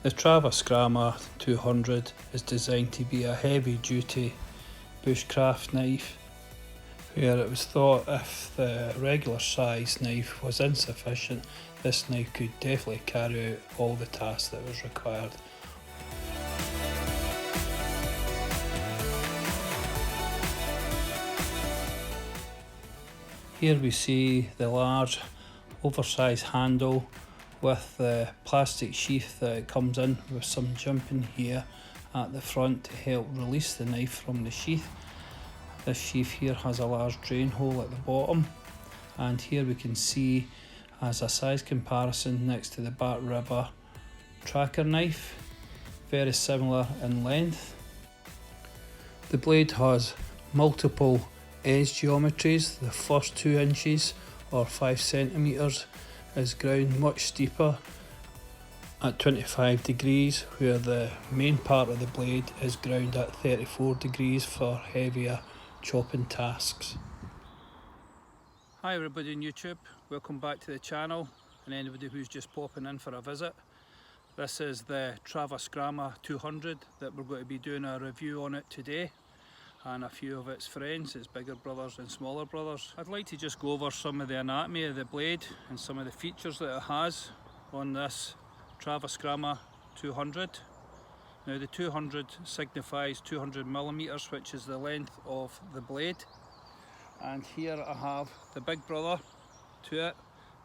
The Terava Skrama 200 is designed to be a heavy duty bushcraft knife, where it was thought if the regular size knife was insufficient, this knife could definitely carry out all the tasks that was required. Here we see the large oversized handle with the plastic sheath that it comes in, with some jimping here at the front to help release the knife from the sheath. This sheath here has a large drain hole at the bottom, and here we can see as a size comparison next to the Bat River tracker knife, very similar in length. The blade has multiple edge geometries. The first 2 inches or 5 centimeters is ground much steeper at 25 degrees, where the main part of the blade is ground at 34 degrees for heavier chopping tasks. Hi everybody on YouTube, welcome back to the channel, and anybody who's just popping in for a visit. This is the Terava Skrama 200 that we're going to be doing a review on it today, and a few of its friends, its bigger brothers and smaller brothers. I'd like to just go over some of the anatomy of the blade and some of the features that it has on this Terava Skrama 200. Now the 200 signifies 200 millimeters, which is the length of the blade. And here I have the big brother to it,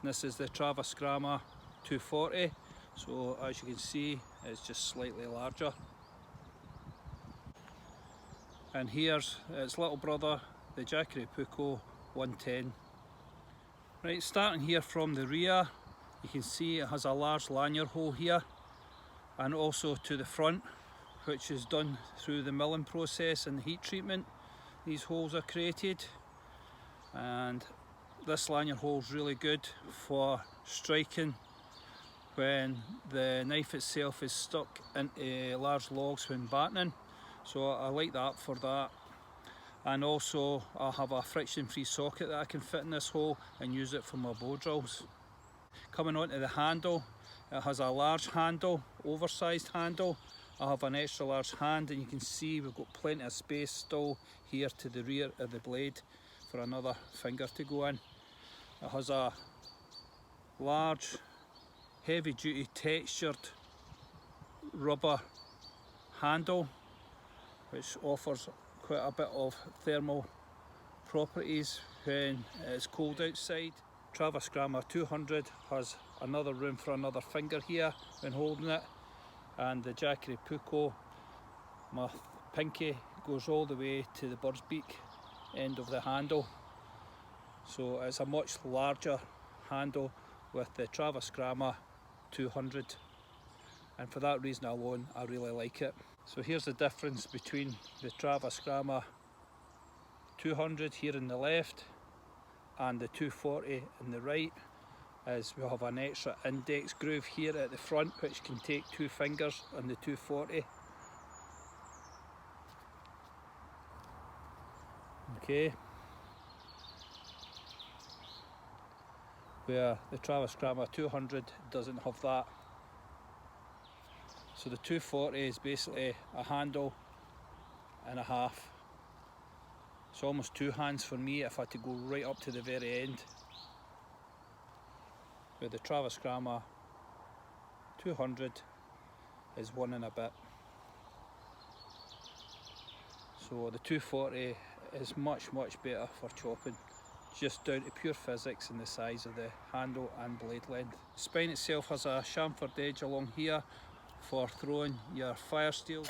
and this is the Terava Skrama 240. So as you can see, it's just slightly larger. And here's its little brother, the Jaakaripuukko 110. Right, starting here from the rear, you can see it has a large lanyard hole here, and also to the front, which is done through the milling process and the heat treatment. These holes are created, and this lanyard hole is really good for striking when the knife itself is stuck into large logs when battening. So I like that for that. And also I have a friction-free socket that I can fit in this hole and use it for my bow drills. Coming on to the handle, it has a large handle, oversized handle. I have an extra large hand, and you can see we've got plenty of space still here to the rear of the blade for another finger to go in. It has a large heavy duty textured rubber handle, which offers quite a bit of thermal properties when it's cold outside. Terava Skrama 200 has another room for another finger here when holding it, and the Jaakaripuukko, my pinky, goes all the way to the bird's beak end of the handle. So it's a much larger handle with the Terava Skrama 200, and for that reason alone I really like it. So here's the difference between the Terava Skrama 200 here in the left and the 240 in the right, is we have an extra index groove here at the front, which can take 2 fingers on the 240. Okay, where the Terava Skrama 200 doesn't have that. So the 240 is basically a handle and a half. It's almost 2 hands for me if I had to go right up to the very end. Where the Terava Skrama 200 is 1 and a bit. So the 240 is much better for chopping, just down to pure physics and the size of the handle and blade length. The spine itself has a chamfered edge along here for throwing your fire steel.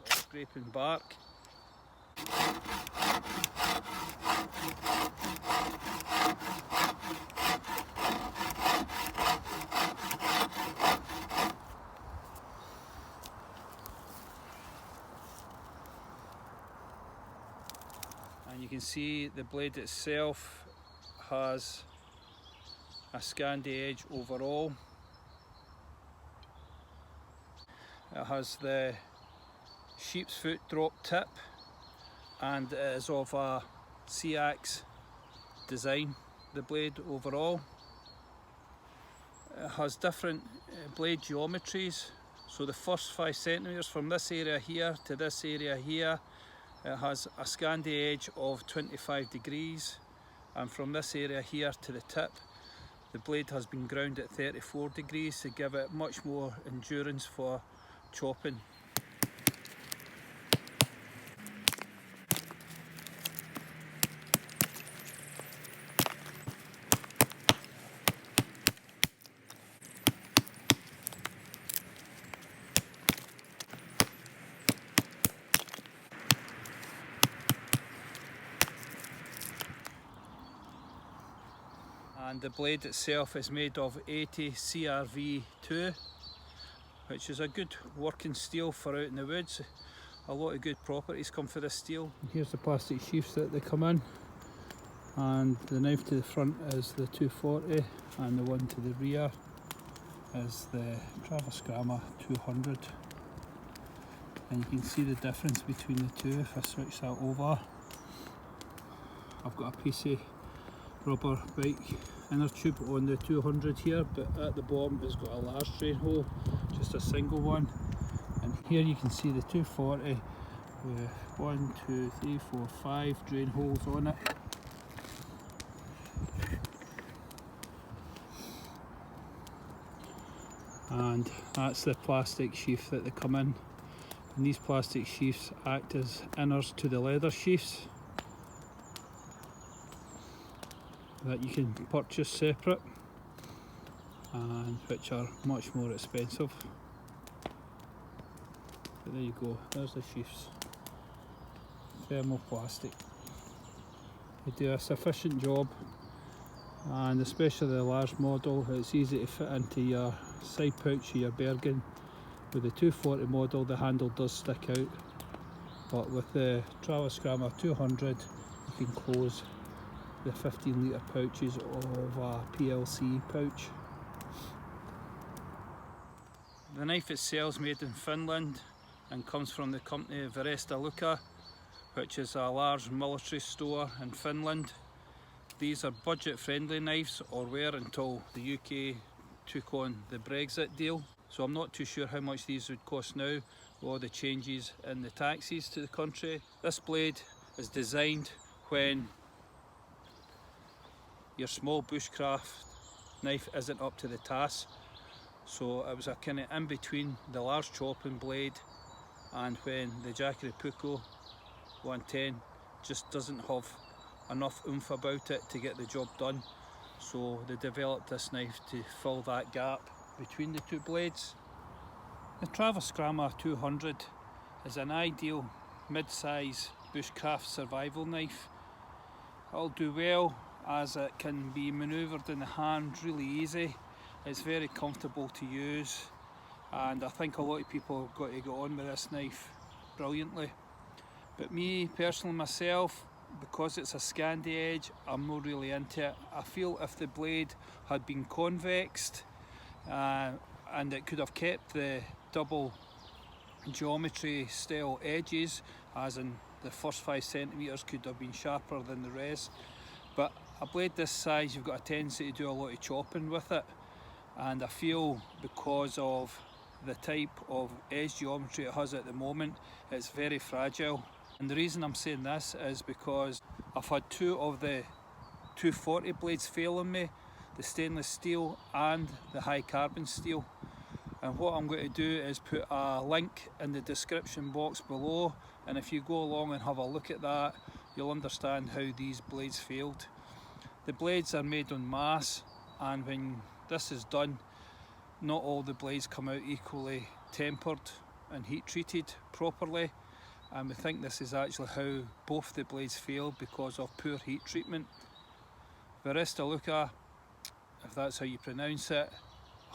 Scraping bark. And you can see the blade itself has a Scandi edge overall. It has the sheep's foot drop tip, and it is of a C-axe design, the blade overall. It has different blade geometries. So the first 5 centimetres from this area here to this area here, it has a Scandi edge of 25 degrees, and from this area here to the tip, the blade has been ground at 34 degrees to give it much more endurance for chopping. And the blade itself is made of 80 CRV2, which is a good working steel for out in the woods. A lot of good properties come for this steel. Here's the plastic sheaths that they come in, and the knife to the front is the 240 and the one to the rear is the Terava Skrama 200. And you can see the difference between the two if I switch that over. I've got a piece of rubber bike inner tube on the 200 here, but at the bottom it's got a large drain hole, just a single one. And here you can see the 240 with 1, 2, 3, 4, 5 drain holes on it. And that's the plastic sheath that they come in. And these plastic sheaths act as inners to the leather sheaths that you can purchase separate, and which are much more expensive. But there you go, there's the sheaths. Thermoplastic. They do a sufficient job, and especially the large model, it's easy to fit into your side pouch of your Bergen. With the 240 model the handle does stick out, but with the Terava Skrama 200 you can close the 15 litre pouches of a PLC pouch. The knife itself is made in Finland and comes from the company Veresta, which is a large military store in Finland. These are budget friendly knives, or were until the UK took on the Brexit deal. So I'm not too sure how much these would cost now with all the changes in the taxes to the country. This blade is designed when your small bushcraft knife isn't up to the task. So it was a kind of in between the large chopping blade and when the Jaakaripuukko 110 just doesn't have enough oomph about it to get the job done. So they developed this knife to fill that gap between the two blades. The Terava Skrama 200 is an ideal mid-size bushcraft survival knife. It'll do well as it can be manoeuvred in the hand really easy. It's very comfortable to use, and I think a lot of people have got to get on with this knife brilliantly. But me personally myself, because it's a Scandi edge, I'm not really into it. I feel if the blade had been convexed and it could have kept the double geometry style edges, as in the first 5 centimetres could have been sharper than the rest. But a blade this size, you've got a tendency to do a lot of chopping with it, and I feel because of the type of edge geometry it has at the moment, it's very fragile. And the reason I'm saying this is because I've had 2 of the 240 blades fail on me, the stainless steel and the high carbon steel. And what I'm going to do is put a link in the description box below, and if you go along and have a look at that, you'll understand how these blades failed. The blades are made on mass, and when this is done, not all the blades come out equally tempered and heat treated properly, and we think this is actually how both the blades failed, because of poor heat treatment. Veresta, if that's how you pronounce it,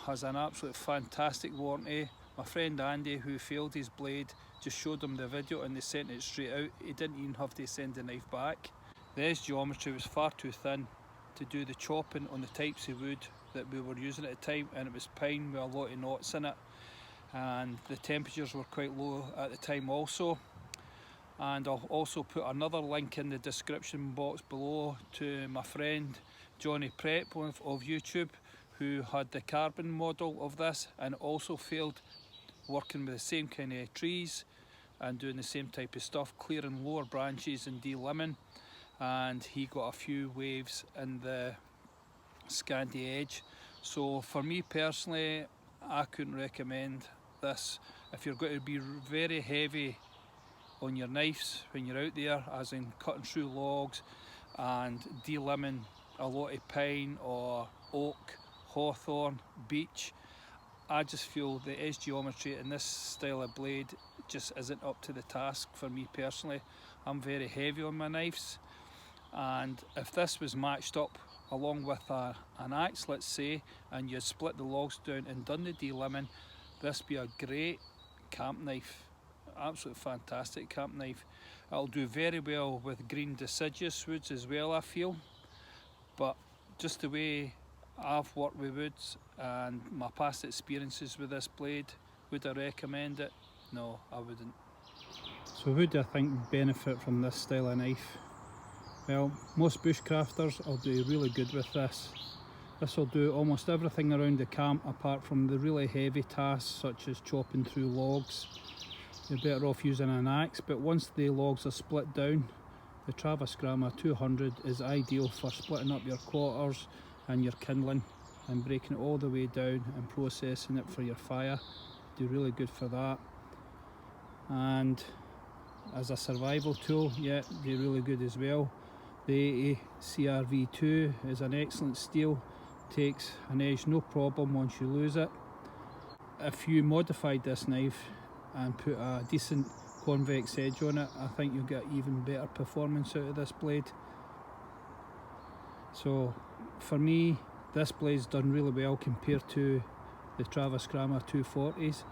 has an absolute fantastic warranty. My friend Andy, who failed his blade, just showed him the video and they sent it straight out. He didn't even have to send the knife back. The edge geometry was far too thin to do the chopping on the types of wood that we were using at the time, and it was pine with a lot of knots in it, and the temperatures were quite low at the time also. And I'll also put another link in the description box below to my friend Johnny Prep of YouTube, who had the carbon model of this and also failed working with the same kind of trees and doing the same type of stuff, clearing lower branches and de-limbing, and he got a few waves in the Scandi edge. So for me personally, I couldn't recommend this. If you're going to be very heavy on your knives when you're out there, as in cutting through logs and de-limbing a lot of pine or oak, hawthorn, beech, I just feel the edge geometry in this style of blade just isn't up to the task for me personally. I'm very heavy on my knives, and if this was matched up along with an axe, let's say, and you split the logs down and done the de-limbing, this be a great camp knife. Absolutely fantastic camp knife. It'll do very well with green deciduous woods as well, I feel. But just the way I've worked with woods and my past experiences with this blade, would I recommend it? No, I wouldn't. So who do I think would benefit from this style of knife? Well, most bushcrafters will do really good with this. This will do almost everything around the camp apart from the really heavy tasks such as chopping through logs. You're better off using an axe, but once the logs are split down, the Terava Skrama 200 is ideal for splitting up your quarters and your kindling and breaking it all the way down and processing it for your fire. Do really good for that. And as a survival tool, yeah, do really good as well. The CRV2 is an excellent steel, takes an edge no problem once you lose it. If you modified this knife and put a decent convex edge on it, I think you'll get even better performance out of this blade. So for me, this blade's done really well compared to the Terava Skrama 240s.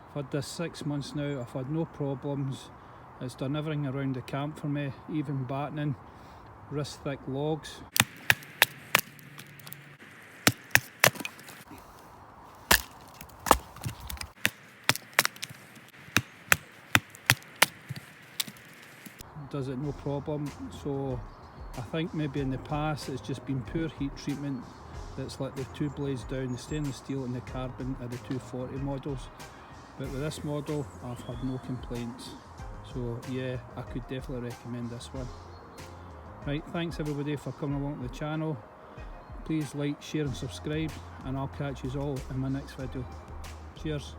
I've had this 6 months now, I've had no problems. It's done everything around the camp for me, even battening wrist thick logs. Does it no problem. So I think maybe in the past it's just been poor heat treatment that's let the two blades down, the stainless steel and the carbon of the 240 models. But with this model I've had no complaints. So yeah, I could definitely recommend this one. Right, thanks everybody for coming along to the channel. Please like, share and subscribe, and I'll catch you all in my next video. Cheers.